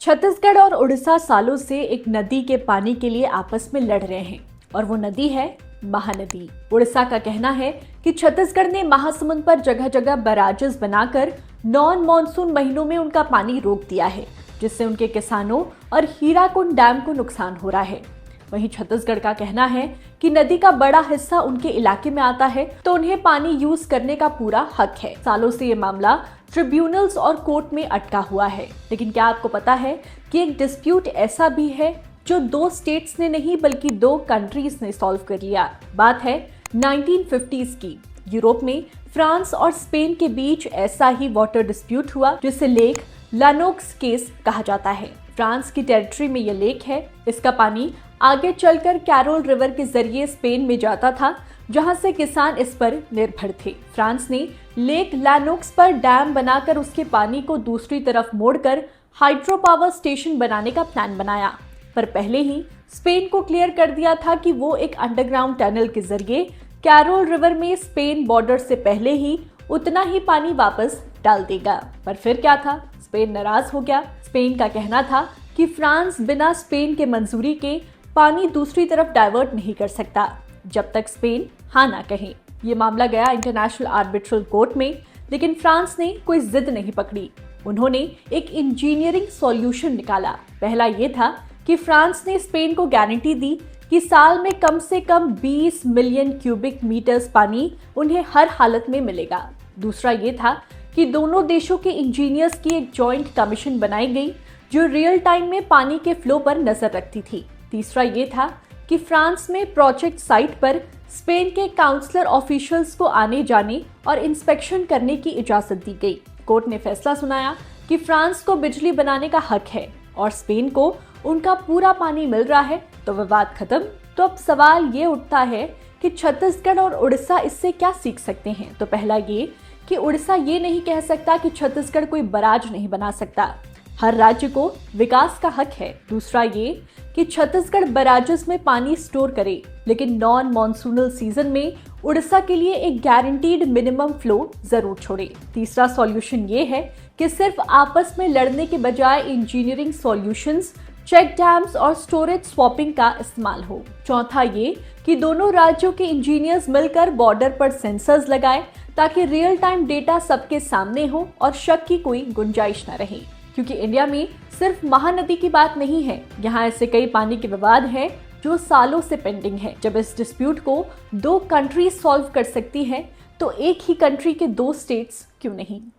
छत्तीसगढ़ और उड़ीसा सालों से एक नदी के पानी के लिए आपस में लड़ रहे हैं और वो नदी है महानदी। उड़ीसा का कहना है कि छत्तीसगढ़ ने महासमुंद पर जगह जगह बैराजेस बनाकर नॉन मॉनसून महीनों में उनका पानी रोक दिया है, जिससे उनके किसानों और हीराकुंड डैम को नुकसान हो रहा है। वहीं छत्तीसगढ़ का कहना है कि नदी का बड़ा हिस्सा उनके इलाके में आता है, तो उन्हें पानी यूज करने का पूरा हक है। सालों से ये मामला ट्रिब्यूनल्स और कोर्ट में अटका हुआ है। लेकिन क्या आपको पता है कि एक डिस्प्यूट ऐसा भी है जो दो स्टेट्स ने नहीं बल्कि दो कंट्रीज ने सॉल्व कर लिया। बात है 1950s की। यूरोप में फ्रांस और स्पेन के बीच ऐसा ही वाटर डिस्प्यूट हुआ जिसे लेक लानोक्स केस कहा जाता है। फ्रांस की टेरिटरी में यह लेक है। इसका पानी आगे चलकर कैरोल रिवर के जरिए स्पेन में जाता था, जहां से किसान इस पर निर्भर थे। फ्रांस ने लेक लानोक्स पर डैम बनाकर उसके पानी को दूसरी तरफ मोड़कर हाइड्रो पावर स्टेशन बनाने का प्लान बनाया, पर पहले ही स्पेन को क्लियर कर दिया था कि वो एक अंडरग्राउंड टनल के जरिए कैरोल रिवर में स्पेन बॉर्डर से पहले ही उतना ही पानी वापस डाल देगा। पर फिर क्या था, स्पेन नाराज हो गया। स्पेन का कहना था कि फ्रांस बिना स्पेन के मंजूरी के पानी दूसरी तरफ डाइवर्ट नहीं कर सकता जब तक स्पेन हाँ ना कहे। ये मामला गया इंटरनेशनल आर्बिट्रल कोर्ट में, लेकिन फ्रांस ने कोई जिद नहीं पकड़ी। उन्होंने एक इंजीनियरिंग सॉल्यूशन निकाला। पहला ये था कि फ्रांस ने स्पेन को गारंटी दी कि साल में कम से कम 20 मिलियन क्यूबिक मीटर्स पानी उन्हें हर हालत में मिलेगा। दूसरा ये था कि दोनों देशों के इंजीनियर्स की एक जॉइंट कमीशन बनाई गई जो रियल टाइम में पानी के फ्लो पर नजर रखती थी। तीसरा ये था कि फ्रांस में प्रोजेक्ट साइट पर स्पेन के काउंसलर ऑफिशियल्स को आने जाने और इंस्पेक्शन करने की इजाजत दी गई। कोर्ट ने फैसला सुनाया कि फ्रांस को बिजली बनाने का हक है और स्पेन को उनका पूरा पानी मिल रहा है, तो विवाद खत्म। तो अब सवाल ये उठता है कि छत्तीसगढ़ और उड़ीसा इससे क्या सीख सकते हैं। तो पहला ये कि उड़ीसा ये नहीं कह सकता कि छत्तीसगढ़ कोई बराज नहीं बना सकता। हर राज्य को विकास का हक है। दूसरा ये कि छत्तीसगढ़ बराजेस में पानी स्टोर करे, लेकिन नॉन मॉनसूनल सीजन में उड़ीसा के लिए एक गारंटीड मिनिमम फ्लो जरूर छोड़े। तीसरा सॉल्यूशन ये है कि सिर्फ आपस में लड़ने के बजाय इंजीनियरिंग सॉल्यूशंस, चेक डैम्स और स्टोरेज स्वैपिंग का इस्तेमाल हो। चौथा ये कि दोनों राज्यों के इंजीनियर्स मिलकर बॉर्डर पर सेंसर्स लगाए ताकि रियल टाइम डेटा सबके सामने हो और शक की कोई गुंजाइश न रहे। क्योंकि इंडिया में सिर्फ महानदी की बात नहीं है, यहाँ ऐसे कई पानी के विवाद हैं जो सालों से पेंडिंग है। जब इस डिस्प्यूट को दो कंट्रीज सॉल्व कर सकती हैं, तो एक ही कंट्री के दो स्टेट्स क्यों नहीं।